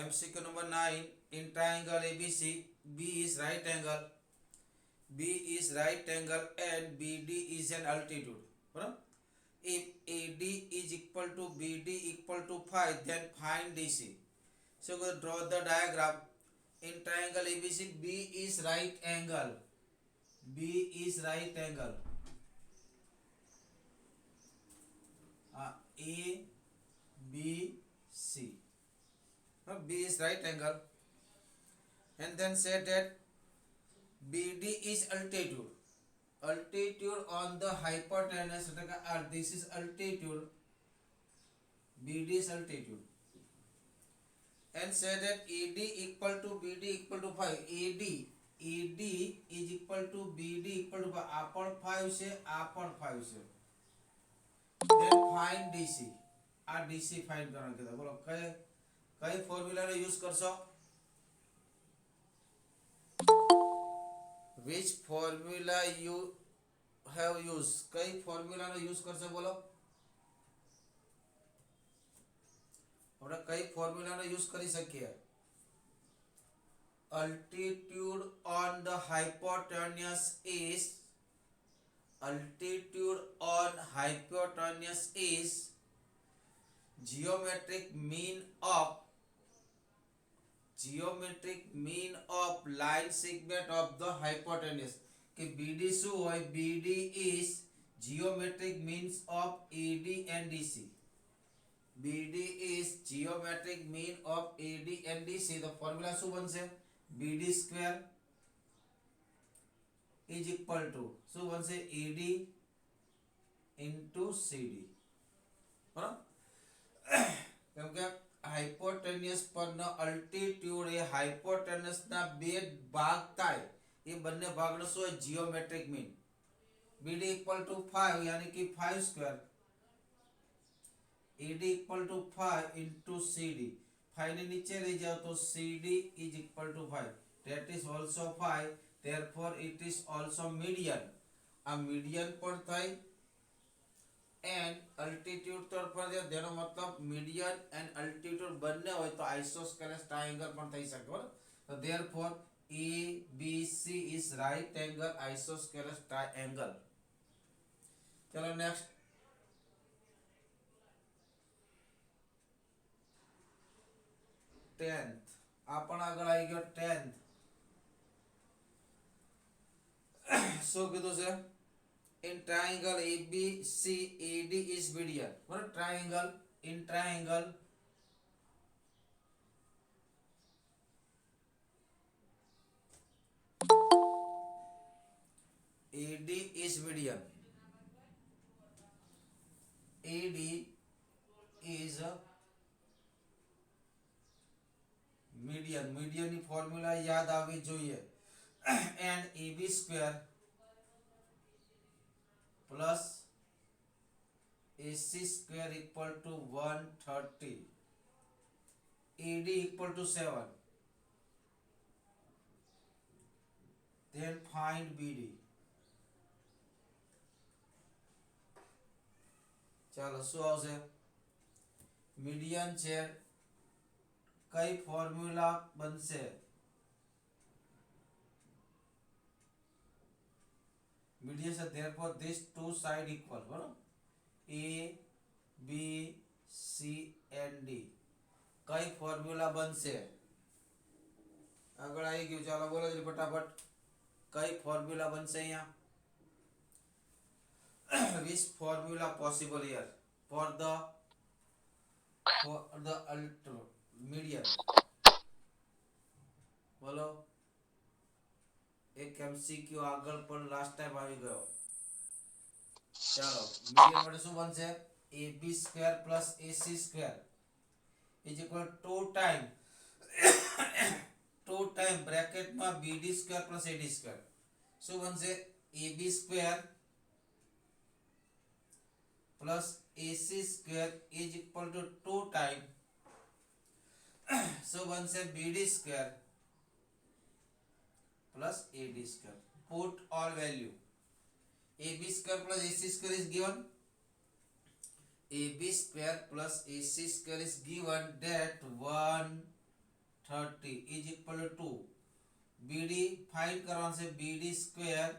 MCQ number 9. In triangle ABC, B is right angle, B is right angle and BD is an altitude. बराबर. If AD is equal to BD equal to 5, then find DC. So go draw the diagram. In triangle ABC, B is right angle, B is right angle, A B C. B is right angle, and then say that BD is altitude. Altitude on the hypotenuse. This is altitude. BD is altitude. And say that AD equal to BD equal to 5. AD is equal to BD equal to 5. આ પણ 5 છે, આ પણ 5 છે. Then find DC. આ DC find કરવાનું કીધું. બોલો કઈ ફોર્મ્યુલાનો યુઝ કરશો? Which formula you have used? કઈ ફોર્મ્યુલાનો યુઝ કરશો બોલો? આપણે કઈ ફોર્મ્યુલાનો યુઝ કરી શકીએ? Altitude on the hypotenuse is geometric mean of line segment of the hypotenuse. कि BD શું હોય? BD is geometric means of AD and DC. BD is geometric mean of AD and DC. The formula શું બનશે? BD square is equal to શું બનશે? AD into CD. બરાબર? કેમ કે હાઇપોટેન્યુસ પરનો અલ્ટિટ્યુડ એ હાઇપોટેન્યુસના બે ભાગ થાય, એ બંને ભાગનો શું હોય? Geometric mean. BD equal to 5 यानी कि 5 square. AD equal to 5 into CD. 5 ने नीचे ले जाओ तो CD is equal to 5. That is also 5. Therefore it is also median. Uh median पर થાય and altitude તો પર દે, તેનો મતલબ median and altitude બંને હોય તો isosceles triangle પણ થઈ શકે. બરાબર? તો therefore ABC is right angle isosceles triangle. ચલો next. टेंथ आ पण આગળ આવી ગયો. 10th શું કીધું છે? In triangle ABC AD is median. બરાબર? triangle in triangle AD is median. AD is median. Median ની ફોર્મ્યુલા યાદ આવવી જોઈએ. and AB square plus AC square equal to 130. AD equal to 7. Then find BD. ચાલો શું આવશે? Median છે, કઈ ફોર્મ્યુલા બનશે? मीडियन से therefore this two side equal. बराबर? A B C and D. કઈ ફોર્મ્યુલા બનશે? આગળ આવી ગયું. ચાલો બોલો જલ્દી ફટાફટ. કઈ ફોર્મ્યુલા બનશે અહીંયા? Which formula possible here for the median? બોલો. એક MCQ આગળ પણ લાસ્ટ ટાઈમ આવી ગયો. ચાલો મીડિયન માટે શું બનશે? AB square plus AC square is equal 2 time બ્રેકેટમાં BD square plus AD square. શું બનશે? AB square plus AC square is equal to 2 time so बनसे BD square plus AD square. Put all value. AB square plus AC square is given. AB square plus AC square is given that 1 30 is equal to BD find करवाने से BD square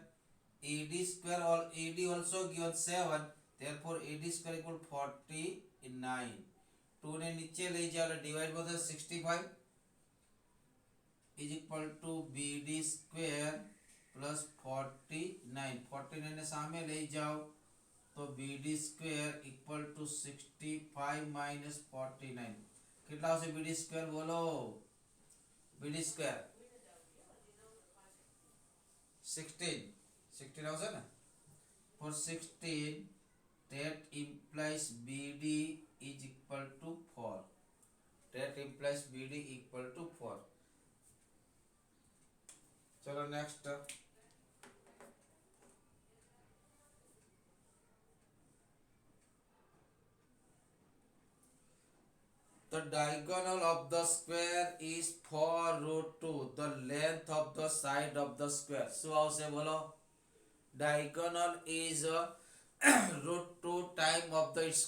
AD square और AD also given 7, therefore AD square equal 49। 2 ने नीचे ले जाओ divide by 65 is equal to BD square plus 49। 49 ने सामने ले जाओ तो BD square equal to 65 minus 49 कितना हो से BD स्क्वायर बोलो। BD स्क्वायर 16 આવશે ને for 16 that implies BD is equal to 4, that implies BD equal to 4। चलो next the diagonal of the square is 4 root 2 the length of the side of the square। શું આવશે બોલો। diagonal is root 2 time of the its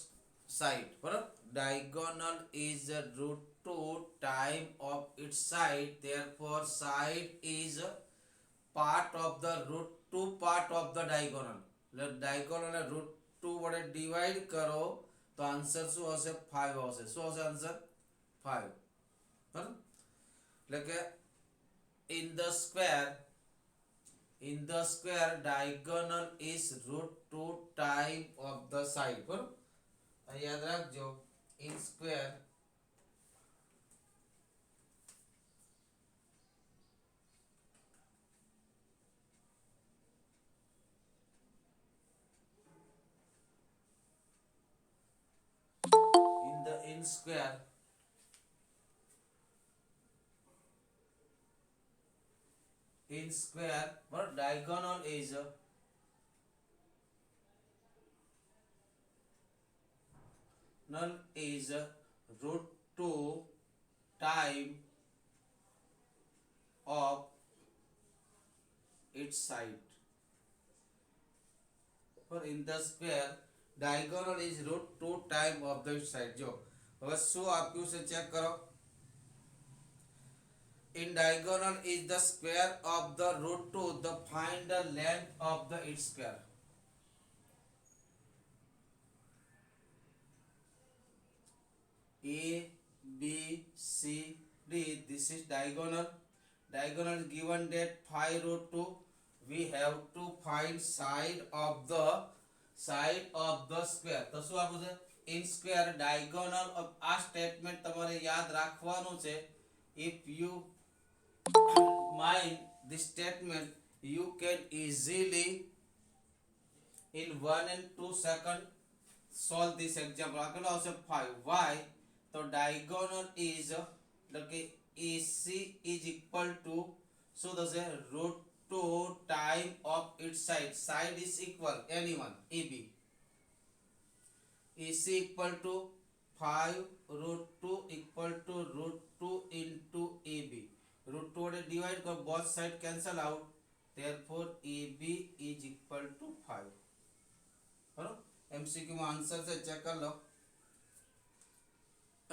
side बराबर। diagonal is root 2 time of its side, therefore side is part of the root 2 part of the diagonal। diagonal ને root 2 વડે divide કરો तो answer શું હશે 5 આવશે। શું હશે આન્સર 5 બરાબર। એટલે કે in the square diagonal is root 2 time of the side બરાબર। યાદ રાખજો in square in square but diagonal is null is root 2 time of its side, but in the square diagonal is root 2 time of the its side। જો હવે શું આપ્યું છે check કરો। in diagonal is the square of the root 2 the find the length of the its square। A B C D this is diagonal is given that 5 root 2 we have to find side of the square। તો શું આપું છે in square diagonal of આ statement તમારે યાદ રાખવાનું છે। if you mind this statement you can easily in 1 and 2 second solve this example। આ કેટલો આવશે 5 why તો diagonal is એટલે AC is equal to શું થશે root 2 time of its side is equal anyone AB AC equal to 5 root 2 equal to root 2 into AB root 2 વડે divide કરો both side cancel out, therefore AB is equal to 5 બરાબર। MCQ માં answer છે check કરી લો।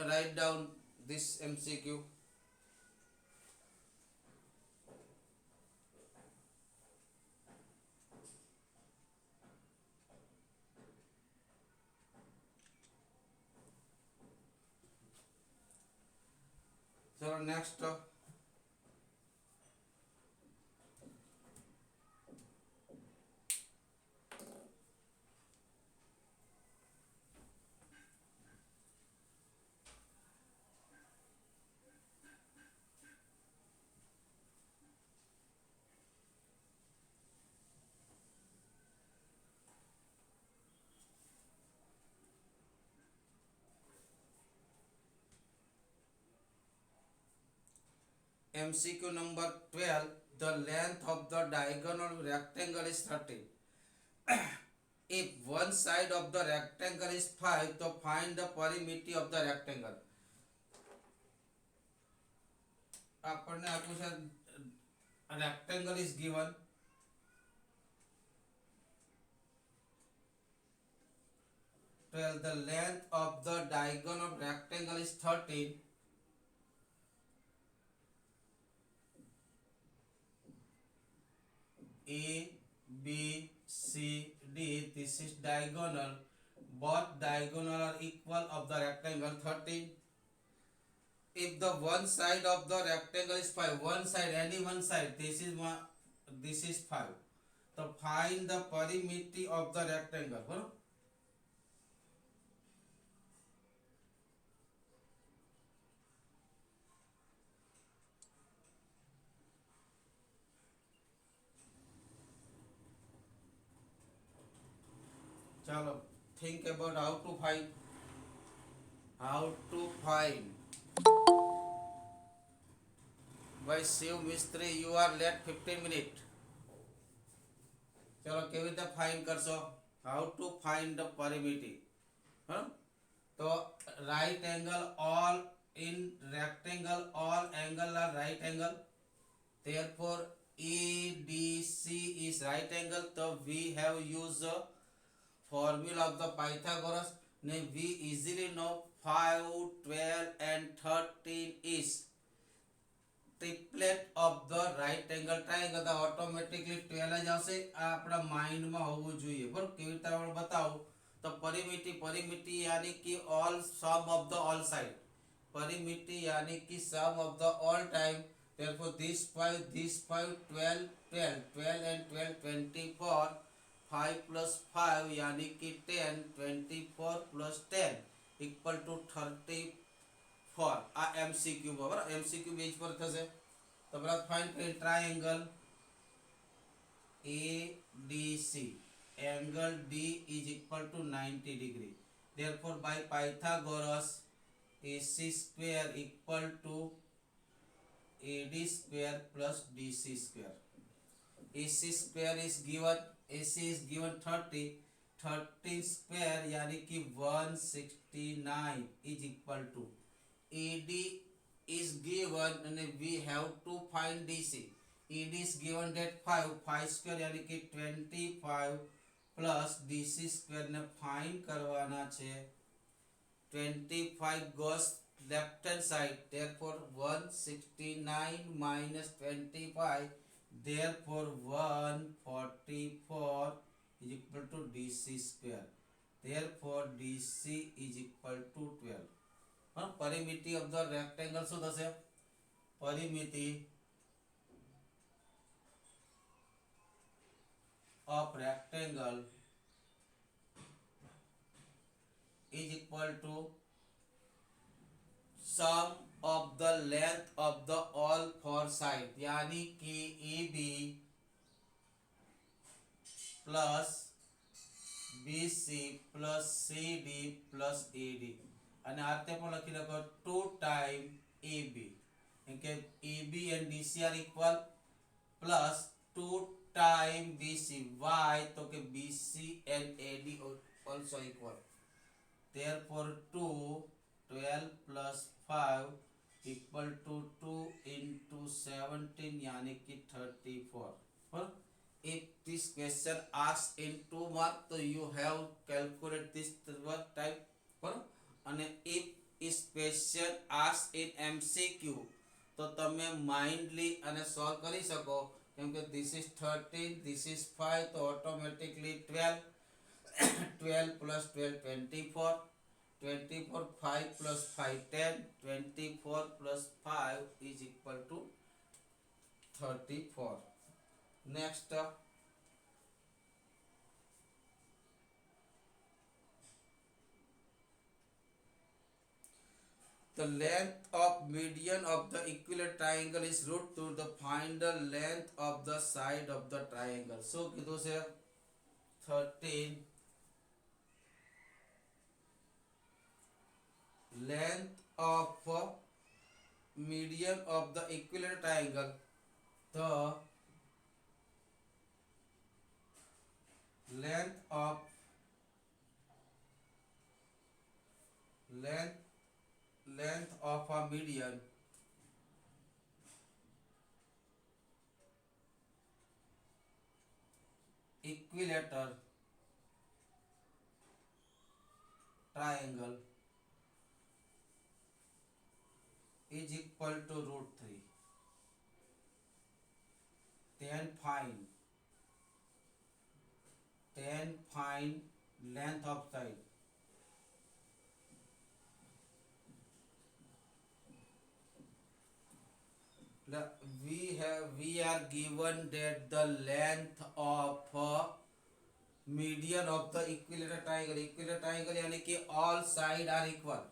write down this MCQ। चलो next MCQ number 12 the length of the diagonal rectangle is 30 if one side of the rectangle is 5 तो find the perimeter of the rectangle। આપણને આપ્યું છે rectangle is given 12 the length of the diagonal of rectangle is 13 A, B, C, D. This is diagonal. Both diagonal are equal of the rectangle 13. If the one side of the rectangle is 5, one side, any one side, this is 5. So find the perimeter of the rectangle. बरोबर. चलो think about how to find. By Shiv Mistry, you are late 15 minutes. चलो કેવી રીતે find કરશો? How to find the perimeter? हाँ? तो right angle all in rectangle, all angle are right angle. Therefore ADC is right angle. So we have used the formula of the Pythagoras. We easily know 5, 12 and 13 is triplet of the right angle triangle. તો automatically 12 જ આવશે. આ આપણા માઇન્ડમાં હોવું જોઈએ. બરાબર. કેવી રીતે આપણે બતાવું? તો પરિમિતિ यानी कि all sum of the all side. परिमिति यानी कि sum of the all time. Therefore this 5, 12 and 12 24. 5 plus 5 यानी कि 10. 24 plus 10 equal to 34. આ MCQ બરાબર. MCQ બેઝ પર થશે. તો બરાબર ફાઇન્ડ કરી triangle ADC. Angle D is equal to 90 degree. Therefore by Pythagoras AC square equal to AD square plus DC square. AC square is given, AC is given 30. 13 square यानी कि 169 is equal to AD is given and we have to find DC. AD is given that 5 square यानी कि 25 plus DC square ने find करवाना છે. 25 goes left hand side. Therefore 169 minus 25. Therefore 144 is equal to DC square. Therefore DC is equal to 12. परिमिति of the rectangle શું થશે? પરિમિતિ of rectangle is equal to sum of the length of the all four side. यानी कि AB plus BC plus CD plus AD. અને આ રીતે પણ લખી લખો 2 time AB. કેમ કે AB and DC are equal plus 2 time BC. Why? તો કે BC and AD also equal. Therefore 2 12 plus 5 equal to 2 into 17 यानी कि 34. If this question asks in 2 marks, so you have calculate this type. અને if this question asks in MCQ, તો તમે mindly અને solve કરી શકો. કેમ કે this is 13, this is 5, તો automatically 12. 12 plus 12 24. 24 5 plus 5 10. 24 plus 5 is equal to 34. Next the length of median of the equilateral triangle is root 2. The find the length of the side of the triangle. So કીધું છે 13 length of median of the equilateral triangle. The length of a median equilateral triangle is equal to root 3. Then find 10 find length of side. We are given that the length of median of the equilateral triangle. Equilateral triangle यानी कि all side are equal.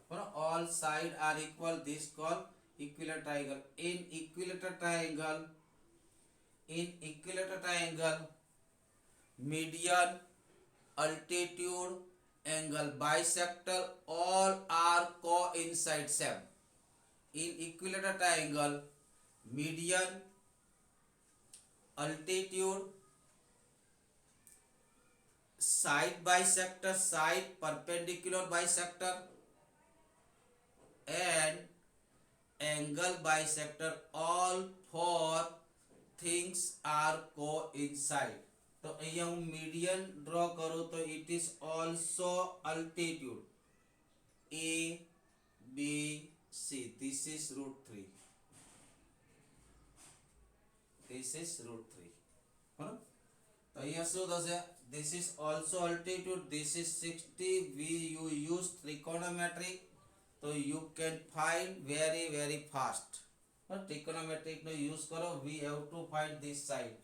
All side are equal. This called equilateral triangle. In equilateral triangle, median, altitude, angle bisector all are coincide same. In equilateral triangle, median, altitude, side bisector, side perpendicular bisector, and angle bisector, all four things are coincide. तो અહીંયા હું median draw કરું તો it is also altitude. A B C. This is √3. This is √3. બરાબર. તો અહીંયા શું થશે? This is also altitude. This is 60. You use trigonometry, so you can find very fast. Trigonometric no use કરો. We have to find this side.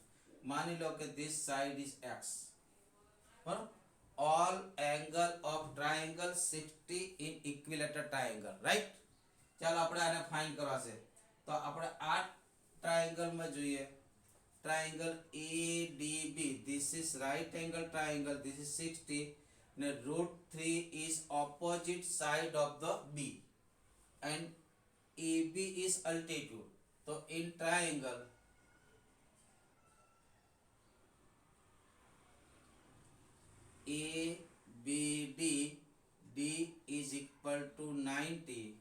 માની લો કે this side is x. All angle of triangle 60 in equilateral triangle, right? ચાલો આપણે આને find કરવા છે. તો આપણે આ ટ્રાયેંગલ માં જોઈએ. Triangle ADB. This is right angle triangle. This is 60. And √3 is opposite side of the B. And AB is altitude. So in triangle ABD, D is equal to 90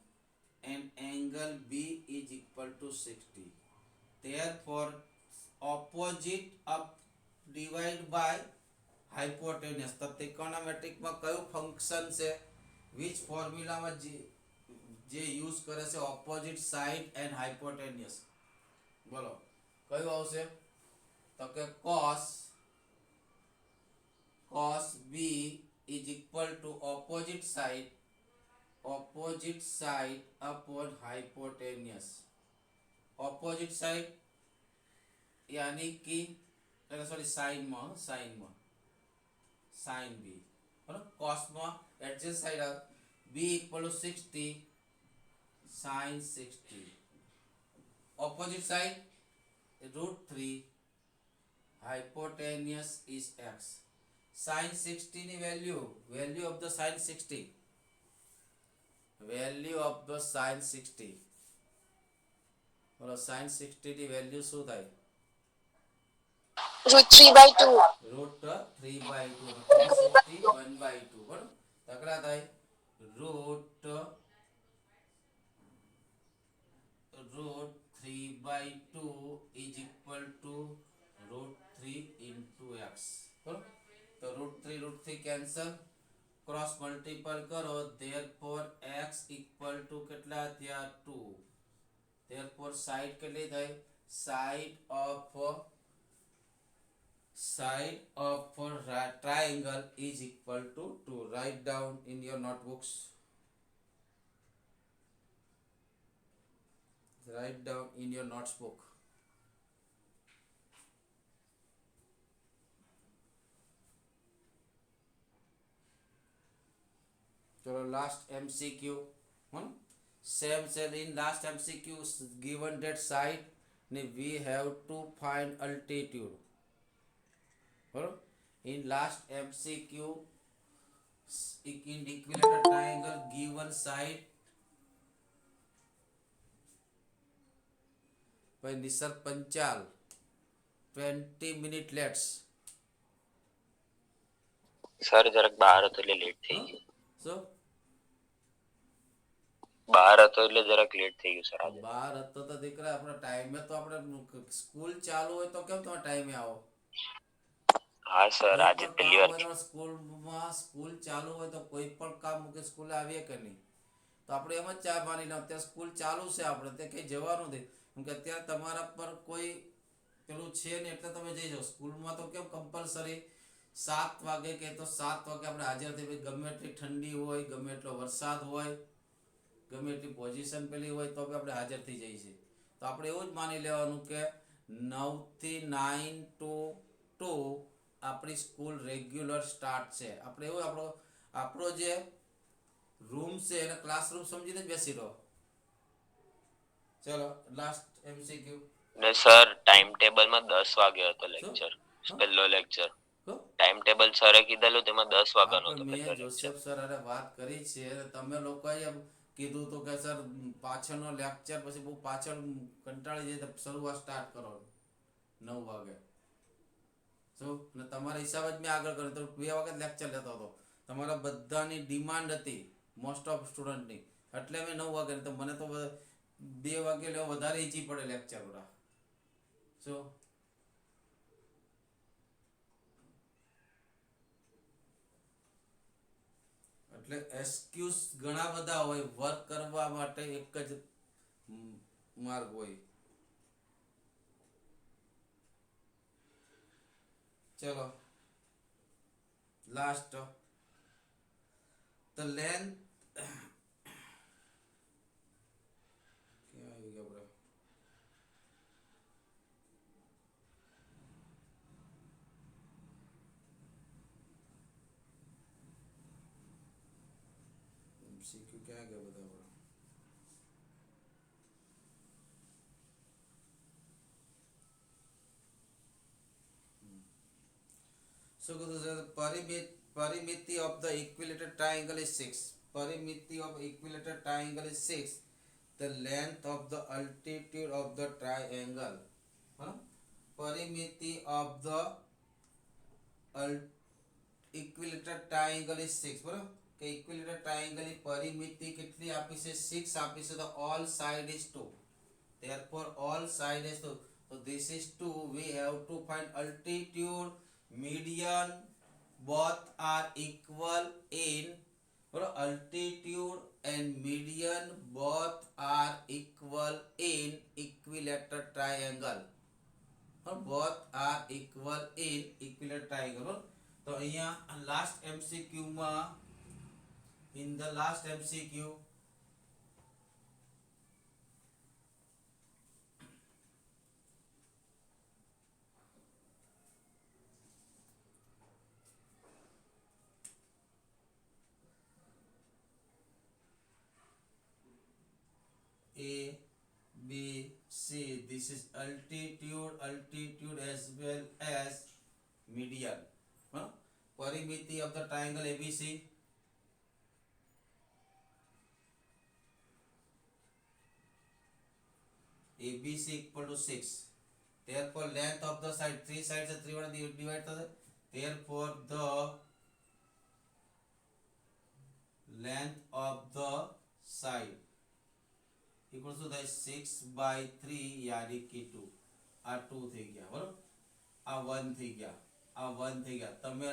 and angle B is equal to 60. Therefore, opposite of divide by hypotenuse. तो trigonometric में कયું function છે? which formula में જે use કરે છે opposite side and hypotenuse? બોલો કયું આવશે? તો કે cos B is equal to opposite side upon hypotenuse. Opposite side यानी कि सॉरी साइन B. cos में adjust side B equal to 60 sin 60. Opposite side √3. Hypotenuse is x. Sin 60 ની value of the sin 60. Value of the sin 60. બોલો sin 60 ની value શું થાય? √3/2. √3/2. 360 1/2. બરાબર. તકડા થાય √3/2 is equal to √3 into x. બરાબર. તો √3 કેન્સલ, ક્રોસ મલ્ટીપલ કરો. therefore x equal to કેટલા થયા? 2. therefore સાઈડ કેટલી થઈ? side of triangle is equal to 2. Write down in your notebooks. Write down in your notebook. So last MCQ. Same said in last MCQ, given that side we have to find altitude. In last MCQ, in equilateral triangle given side by Nisar Panchal, 20 minutes late. Sir જરાક બહાર હતો એટલે late થઈ ગયું. So બહાર હતો એટલે જરાક લેટ થઈ ગયું સર આજે. બહાર હતો તો દીકરા આપણે ટાઈમે તો આપણે સ્કૂલ ચાલુ હોય તો કેમ તમે ટાઈમે આવો? હા સર આજે પહેલી વાર. સ્કૂલ ચાલુ હોય તો કોઈ પણ કામ મૂકે સ્કૂલે આવીએ કે નહીં? તો આપણે એમ જ ચા માની લો અત્યારે સ્કૂલ ચાલુ છે, આપણે તે કંઈ જવાનું નથી કેમ કે અત્યારે તમારા પર કોઈ પેલું છે ને એટલે તમે જઈ જાઓ. સ્કૂલમાં તો કેમ કમ્પલસરી 7 વાગે કે તો 7 વાગે આપણે હાજર થઈ, ગમે એટલી ઠંડી હોય, ગમે એટલો વરસાદ હોય, ગમે એટલી પોઝિશન પેલી હોય તો બી આપણે હાજર થઈ જઈએ છીએ. તો આપણે એવું જ માની લેવાનું કે 9 થી 9 to 2 આપણી સ્કૂલ રેગ્યુલર સ્ટાર્ટ છે. આપણે એવું આપણો જે રૂમ છે એને ક્લાસરૂમ સમજીને જ બેસી રહો. ચલો લાસ્ટ MCQ. ને સર ટાઈમ ટેબલમાં 10 વાગે હતો શું? લેક્ચર, હા? પહેલો લેક્ચર. શું? ટાઈમ ટેબલ સરે કીધેલું તેમાં 10 વાગ્યાનો હતો આપણે પહેલો મેં લેક્ચર. જોસેફ સર હારે વાત કરી છે, તમે લોકોએ એમ કીધું હતું કે સર પાછળનો લેક્ચર પછી બહુ પાછળ કંટાળી જાય તો શરૂઆત સ્ટાર્ટ કરો 9 વાગે. શું? અને તમારા હિસાબે જ મેં આગળ કર્યું તો 2 વાગે લેક્ચર લેતો હતો. તમારા બધાની ડિમાન્ડ હતી મોસ્ટ ઓફ સ્ટુડન્ટની, એટલે મેં 9 વાગે, તો મને તો 2 વાગે લેવો વધારે ઈજી પડે લેક્ચર બધા. શું? એટલે એક્સક્યુઝ ઘણા બધા હોય, વર્ક કરવા માટે એક જ માર્ગ હોય. ચલો લાસ્ટ ધ લેન્થ MCQ ક્યાં ગયા બધા? શું કીધું છે? પરિમિતિ of the equilateral triangle is 6. Perimeter of equilateral triangle is 6. The length of the altitude of the triangle. huh? Perimeter of the equilateral triangle is 6. બરાબર કે equilateral triangle ની પરિમિતિ કેટલી આપી છે? 6 આપી છે. તો all side is 2. Therefore all side is 2. So this is 2. We have to find altitude, median, both are equal in, altitude and median both are equal in equilateral triangle. Both are equal in equilateral triangle. તો અહીંયા last MCQ માં, in the last MCQ, A, B, C. This is altitude as well as median. Perimeter of the triangle ABC. ABC equal to 6. Therefore length of the side, 3 sides are 3 વડે divide થશે. Therefore the length of the side equal to 6/3 यानी कि 2. આ 2 થઈ ગયા. બરોબર, આ 1 થઈ ગયા, આ 1 થઈ ગયા. તમે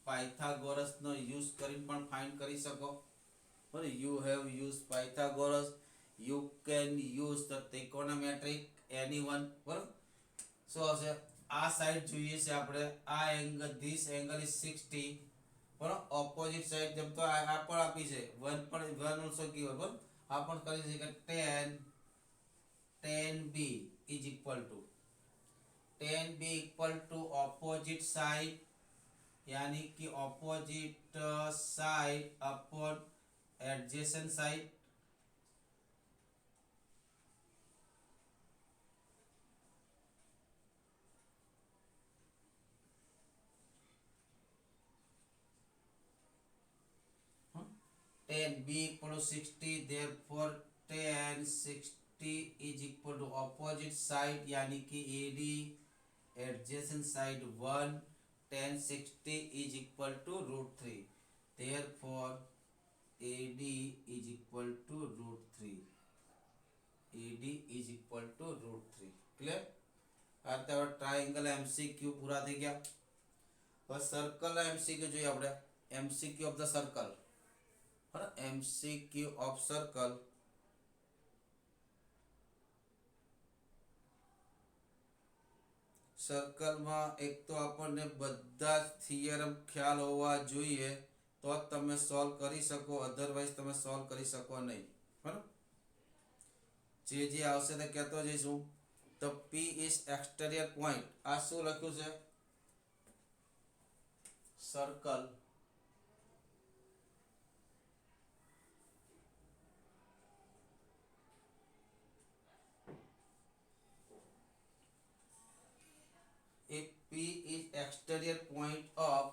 પાયથાગોરસ નો યુઝ કરીને પણ ફાઇન્ડ કરી શકો. બરોબર, you have used Pythagoras, you can use the trigonometric, anyone. બરોબર, શું હશે? આ સાઈડ જોઈએ છે આપણે, આ એંગલ, this angle is 60. બરોબર, ઓપોઝિટ સાઈડ જેમ તો આ પણ આપી છે 1 પણ 1 also given. બરોબર, આ પણ કરી છે કે tan B is equal to opposite side यानी कि opposite side upon adjacent side. tan B equal to 60. Therefore tan 60 is equal to opposite side यानी कि AD, adjacent side 1. tan 60 is equal to √3. Therefore AD is equal to √3. AD is equal to √3. Clear? आता है triangle MCQ पूरा થઈ ગયા. બસ circle MCQ જોઈએ આપણે. MCQ of the circle. MCQ of circle. સર્કલમાં એક તો આપણને બધા જ થિયરમ ખ્યાલ હોવા જોઈએ તો જ તમે સોલ્વ કરી શકો, અધરવાઇઝ તમે સોલ્વ કરી શકો નહીં. બરાબર, જે આવશે તે કહેતો જઈશું. તો પી ઇઝ એક્સટેરિયર પોઈન્ટ. આ શું લખ્યું છે? Circle if P is exterior point of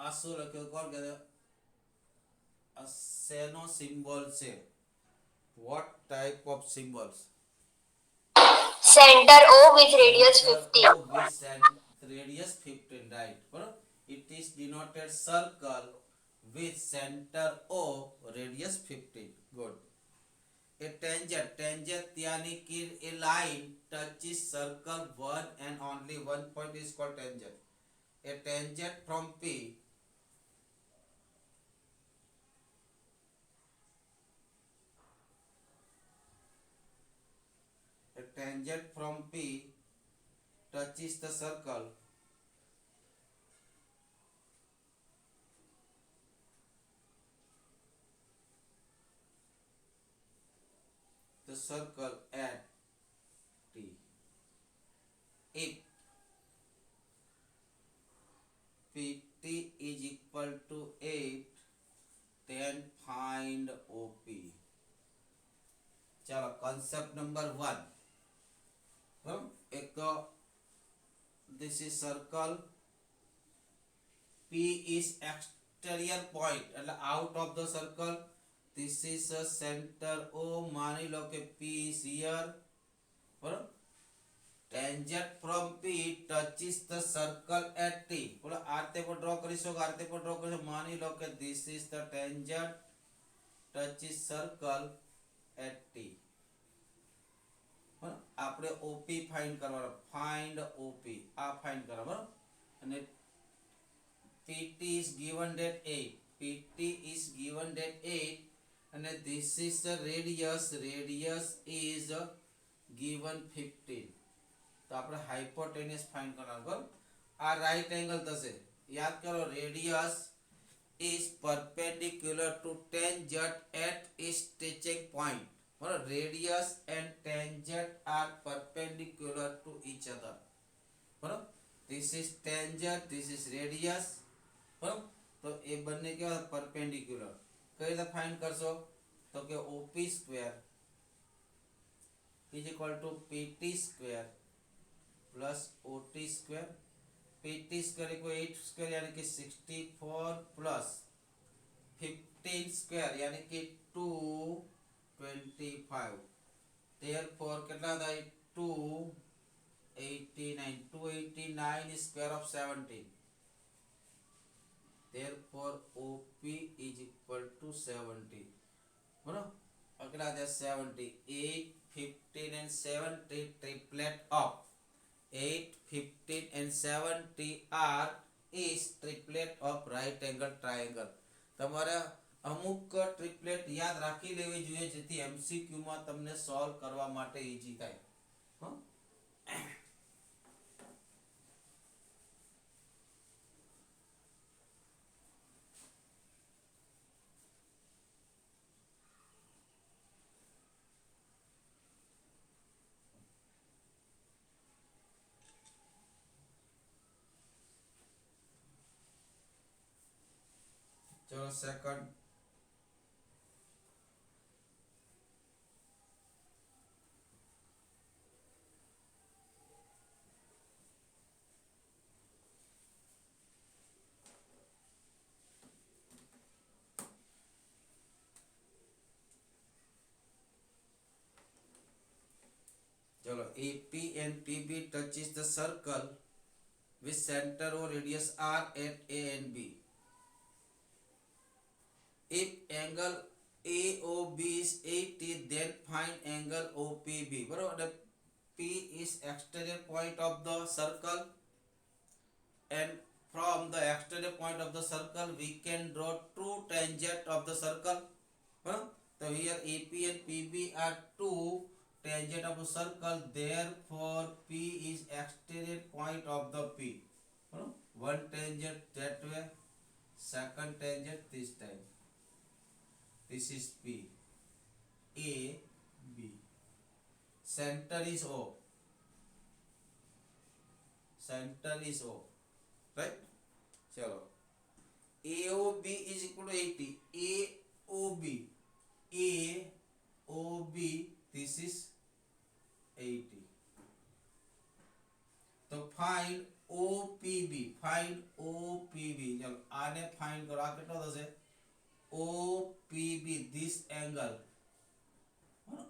આ શું લખ્યું કોણ કહે? આ શેનો સિમ્બોલ છે? What type of symbols? Center O with radius 15. with radius 15, right? બરાબર, it is denoted circle with center O radius 15. Good. A tangent यानी कि a line touches circle one and only one point is called tangent. A tangent from P touches the circle at T. If PT is equal to 8, then find OP. चलो concept number 1. एक तो this is circle, P is exterior point એટલે out of the circle. This is a center O. માની લો કે P is here. બરાબર, tangent from P touches the circle at T. બોલો આ રીતે પર ડ્રો કરીશું, આ રીતે પર ડ્રો કરીશું. માની લો કે this is the tangent touches circle at T. આપણે OP ફાઇન્ડ કરવાનો. ફાઇન્ડ OP, આ ફાઇન્ડ કરવા. બરાબર, અને PT is given that 8. PT is given that 8 and this is the radius is given 15. તો આપણે હાઇપોટેન્યુસ ફાઇન્ડ કરવાનો. આ રાઈટ એંગલ થશે. યાદ કરો, radius is perpendicular to tangent at its touching point. બરાબર, radius and tangent are perpendicular to each other. બરાબર, this is tangent, this is radius. બરાબર, તો એ બંને કેવા perpendicular. કઈ રીતે ફાઇન્ડ કરશો? તો કે OP square is equal to PT square plus OT square. PT square equal 8 square यानी कि 64 plus 15 સ્ક્વેર यानी कि 225. therefore કેટલા થાય? 289. 289 is square of 17. therefore OP is equal to 70. બરાબર, કેટલા થાય? 70. 8, 15 and 70 triplet of 8, 15 and 70 are is triplet of right angle triangle. તમારે અમુક ટ્રિપલેટ યાદ રાખી લેવી જોઈએ જેથી MCQ માં તમને સોલ્વ કરવા માટે ઈઝી થાય. चलो सेकंड. चलो AP and PB touches the circle with center or radius R at A and B. if angle AOB is 80, then find angle OPB. બરોબર, એટલે P is exterior point of the circle, and from the exterior point of the circle we can draw two tangent of the circle. બરોબર, so here AP and PB are two tangent of a circle, therefore P is exterior point of the P. બરોબર, one tangent that way, second tangent this time. This is P. A, B. Center is O. Center is O. Right? चलो. AOB is equal to 80. AOB. AOB. This is 80. तो find OPB. Find OPB. चलो आने find करो. आ कितना दस है? OPB, this angle,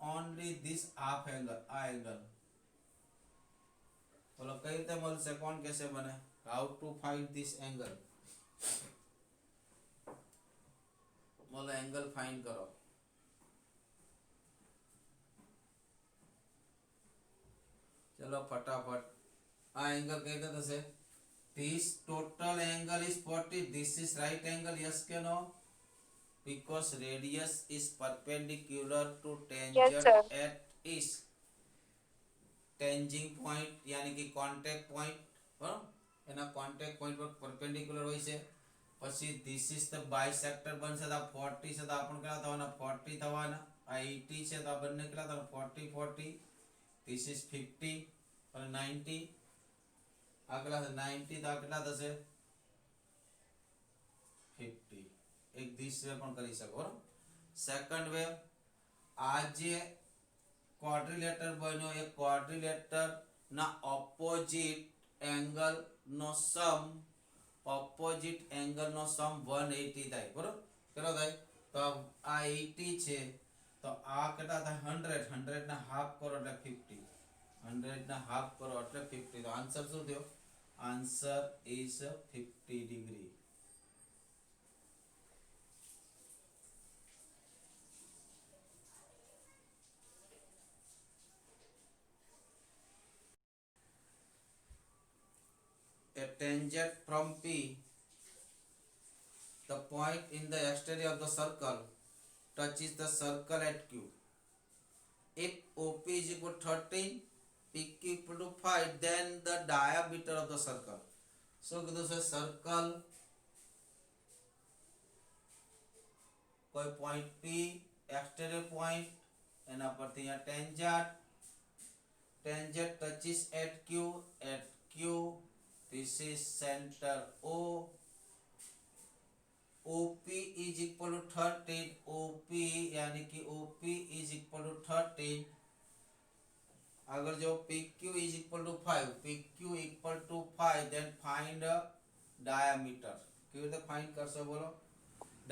only this half angle, uh angle. बोलो कई રીતે મળશે, કોણ कैसे बने? How to find this angle? बोलो angle find करो. चलो फटाफट. आ angle कई રીતે થશે? This total angle is 40. This is right angle. Yes के no? Because radius is perpendicular to tangent Yes, sir. at its tanging point, यानी कि contact point. बराबर, એના contact point પર perpendicular હોય છે. પછી this is the bisector બનશે, તો 40 છે તો આપણે કેટલા થવાના? 40 થવાના. આ 80 છે તો આ બંને કેટલા થવાના? 40 40. this is 50 અને 90. આ કેટલા થશે? 90 તો આ કેટલા થશે? 50. એક दिस वे પણ કરી શકો. બરાબર, સેકન્ડ વે, આ જે ક્વાડ્રિલેટર બન્યો એ ક્વાડ્રિલેટર ના ઓપોઝિટ એંગલ નો સમ, ઓપોઝિટ એંગલ નો સમ 180 થાય. બરાબર, કેટલો થાય? તો આ 80 છે તો આ કેટલા થાય? 100. 100 ના હાફ કરો એટલે 50. 100 ના હાફ કરો એટલે 50. તો આન્સર શું થયો? Answer is 50 degree. A tangent from P, the point in the exterior of the circle, touches the circle at Q. If OP is equal to 13, PQ equal to 5, then the diameter of the circle. So કીધું છે circle કોઈ point P, exterior point, એના પરથી અહીંયા tangent touches at Q. This is center O. OP is equal to 13. OP यानी कि OP is equal to 13. अगर जो PQ is equal to 5, PQ equal to 5, then find diameter. કેવી રીતે find કરશો બોલો?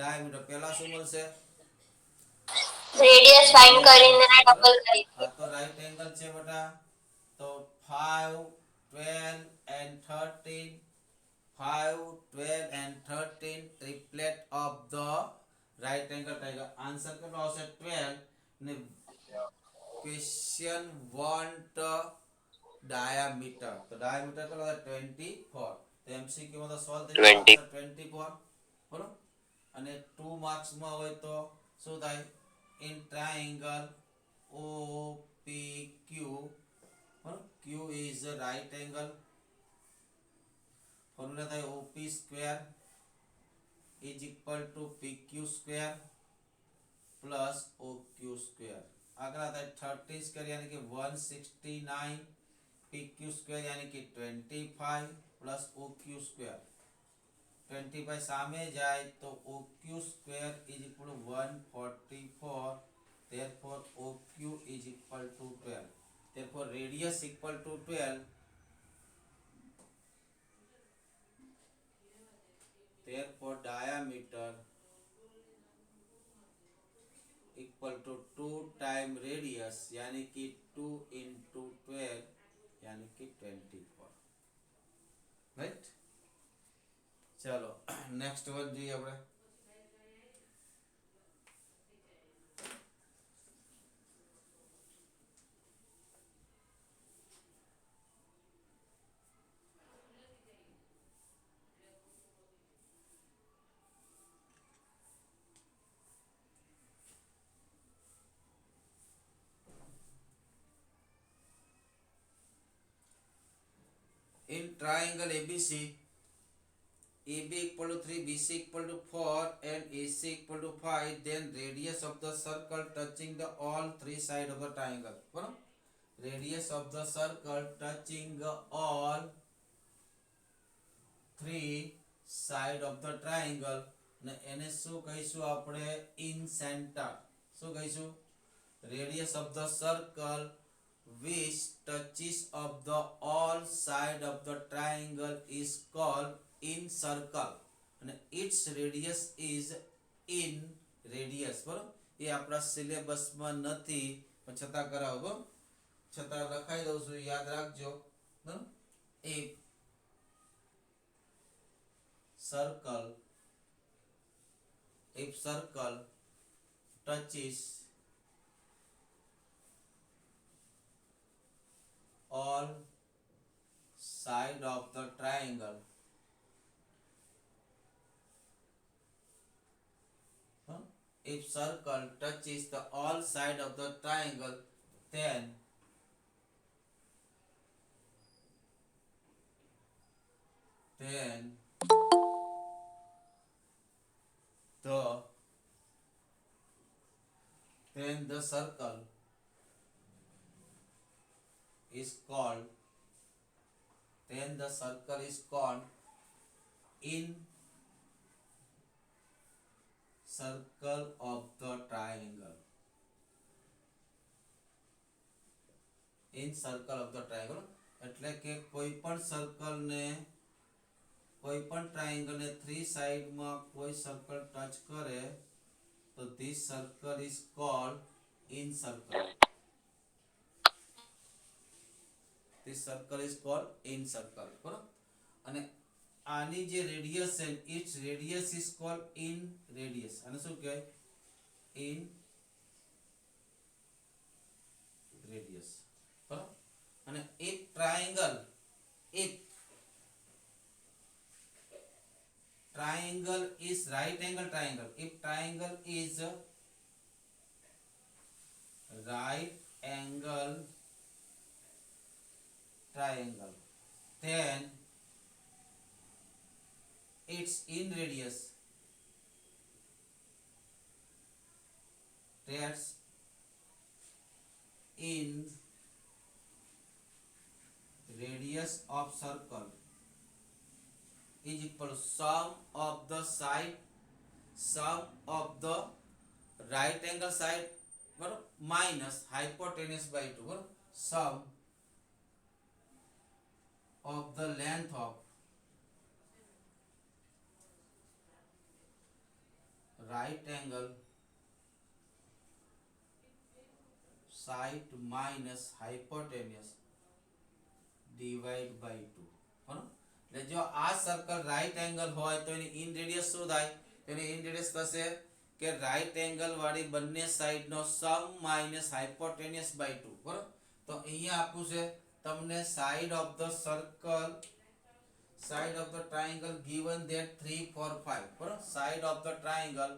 diameter પહેલા શું મળશે? રેડિયસ ફાઇન્ડ કરીને ડબલ કરી આ તો રાઈટ એંગલ છે બેટા. તો 5 12 and 13, 5 12 and 13 triplet of the right angle triangle. Answer કેટલો આવશે? 12. ને ક્વેશ્ચન want diameter, તો diameter કેટલો છે? 24. તો MCQ માં તો સોલ્વ થઈ જશે. 24. બરોબર, અને 2 માર્ક્સ માં હોય તો શું થાય? in triangle OPQ, Q is a right angle. formula થાય OP square is equal to PQ square plus OQ square. આગળ થાય 30 square यानी कि 169, PQ square यानी कि 25 plus OQ square. 25 સામે જાય તો OQ square is equal to 144. therefore OQ is equal to 12. therefore radius equal to 12. therefore diameter equal to 2 time radius यानी कि 2 into 12 यानी कि 24. राइट, चलो नेक्स्ट वन જોઈએ આપણે. triangle ABC, AB equal to 3, BC equal to 4 and AC equal to 5, then radius of the circle touching the all three sides of the triangle. બરાબર? Radius of the circle touching all three side of the triangle ને એને શું કહીશું આપણે? in center. શું કહીશું? radius of the circle which touches of the all side of the triangle is called in circle and its radius is in radius. બરાબર? એ આપણા સિલેબસમાં નથી પણ છતાં કરાવો, છતાં લખાઈ દઉં છું, યાદ રાખજો. બરાબર? એ circle, if circle touches all side of the triangle, if circle touches the all side of the triangle, then the circle is called in circle of the triangle. in circle of the triangle એટલે કે કોઈ પણ circle ને, કોઈ પણ triangle ને three side માં કોઈ સર્કલ ટચ કરે તો this circle is called in circle. this circle is called in circle. બરાબર? અને આની જે રેડિયસ છે its radius is called in radius. આને શું કહેવાય? in radius. બરાબર? અને if triangle is right angle triangle, if triangle is right angle triangle, then its in radius, that's in radius of circle is equal to sum of the right angle side बराबर minus hypotenuse by 2 बराबर sum of the length of right angle side minus hypotenuse divide by 2. બરાબર? એટલે જો આ circle right angle હોય તો એની in radius શું થાય? તેની ઇન રેડિયસ થશે કે રાઈટ એંગલ વાળી બંને સાઈડ નો સમ માઈનસ હાઇપોટેનિયસ બાય 2. બરાબર? તો અહીંયા આપું છે તમને side of the circle, side of the triangle given that 3 4 5. બરાબર? Side of the triangle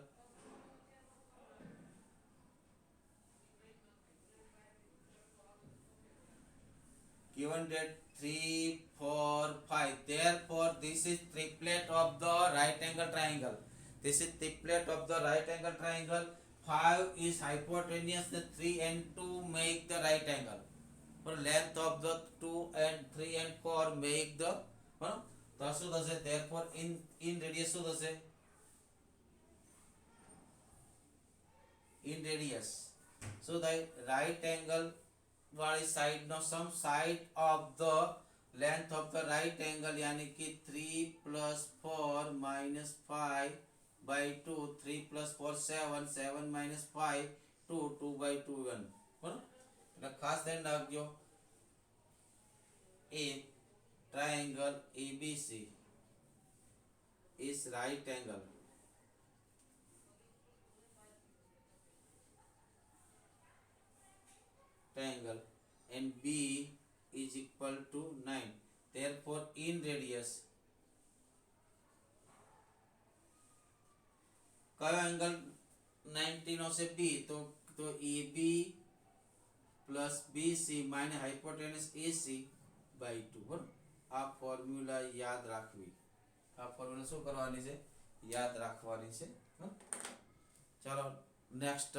given that 3 4 5. therefore this is triplet of the right angle triangle. This is triplet of the right angle triangle. 5 is hypotenuse, the 3 and 2 make the right angle. For length of the 2 and 3 and 4 make the તો શું થશે? therefore in radius શું થશે? in radius શું થાય? right angle वाली side नो sum side of the length of the right angle यानी कि 3 + 4 - 5 by 2, 3 + 4 7, 7 - 5 2, 2 by 2 1. બરાબર? એટલે ખાસ ધ્યાન રાખજો. A triangle ABC is right angle triangle and B is equal to 9. Therefore in radius કયો એંગલ 90 નો છે? B. તો AB plus BC minus hypotenuse AC by 2. બરાબર? આ ફોર્મ્યુલા યાદ રાખવી. આ ફોર્મ્યુલા શું કરવાની છે? યાદ રાખવાની છે. હં? ચાલો નેક્સ્ટ.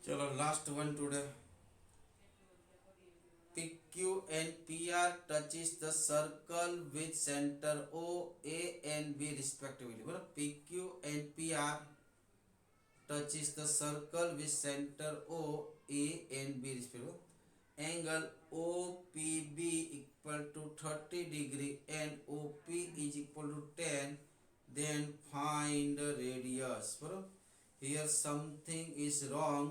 चलो last one today. PQ and PR touches the circle with center O, A and B respectively. बराबर. PQ and PR touches the circle with center O, A and B respectively. Angle OPB equal to 30 degree and OP is equal to 10. Then find the radius. बराबर. Here something is wrong.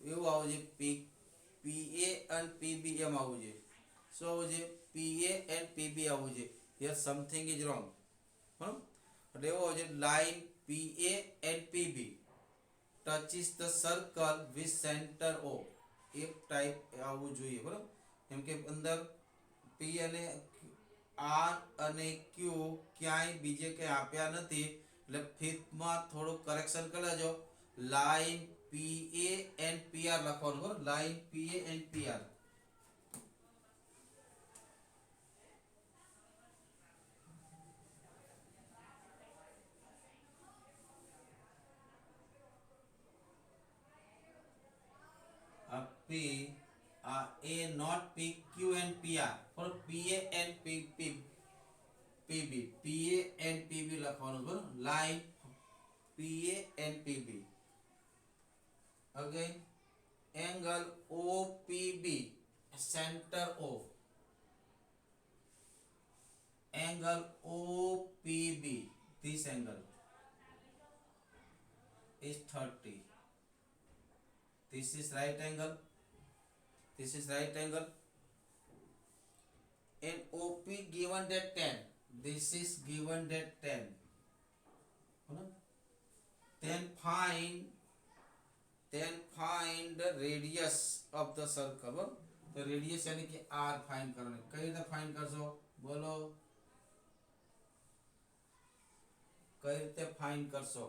એવું આવું છે. PA and PB એમ આવું છે. શું આવું છે? PA and PB આવું છે. Here something is wrong. બરાબર. એટલે એવો છે line PA and PB touches the circle with center O. એક ટાઈપ આવવું જોઈએ. બરાબર. એમ કે અંદર P અને R અને Q ક્યાંય બીજે કંઈ આપ્યા નથી, એટલે ફિફ્થમાં થોડું કરેક્શન કરી લેજો. લાઈન PA and PR લખવાનું. બરાબર. Line PA and PR. P A not PQ and PR. For PA and PB. PA and PB લખવાનું. બરાબર. Line PA and PB. Again, angle OPB, center O. Angle OPB, this angle is 30. This is right angle. This is right angle. And OP given that 10. This is given that 10. Then find the radius of the circle. तो radius यानी कि R find करना. कई रीते find करशो? बोलो कई रीते find करशो?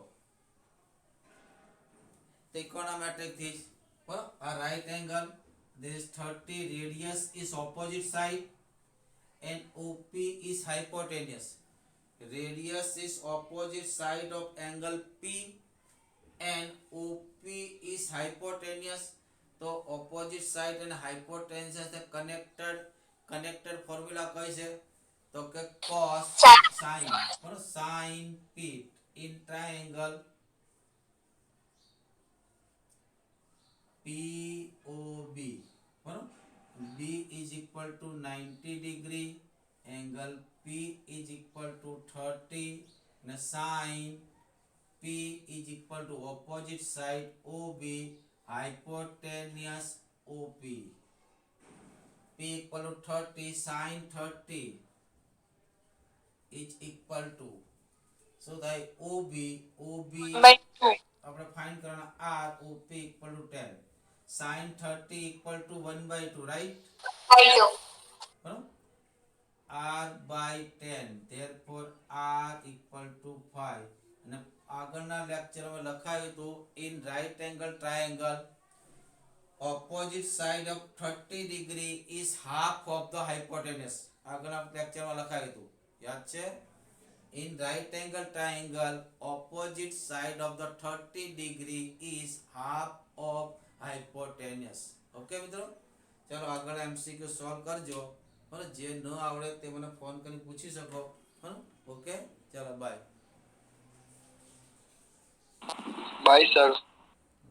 त्रिकोणमेट्रिक थी. A right angle. This is 30. Radius is opposite side and OP is hypotenuse. Radius is opposite side of angle P and OP is hypotenuse. तो opposite side and hypotenuse से connected formula कई से? तो के cos sin और sin P in triangle POB. B is equal to 90 degree. Angle P is equal to 30. And sin P is equal to opposite side OB, hypotenuse OP. P equal to 30, sin 30 is equal to. So that OB આપણે find કરવાના R OP equal to 10. sin 30 equal to 1/2, right? R by 10. Therefore R equal to 5. અને આગળના લેક્ચરમાં લખાયું હતું in right angle triangle opposite side of 30 degree is half of the hypotenuse. આગળના લેક્ચરમાં લખાયું હતું. યાદ છે? In right angle triangle opposite side of the 30 degree is half of hypotenuse. Okay મિત્રો, ચાલો આગળ MCQ સોલ્વ કરજો. બરાબર. જે ન આવડે તે મને ફોન કરી પૂછી શકો. બરાબર. ઓકે ચાલો બાય. Bye sir.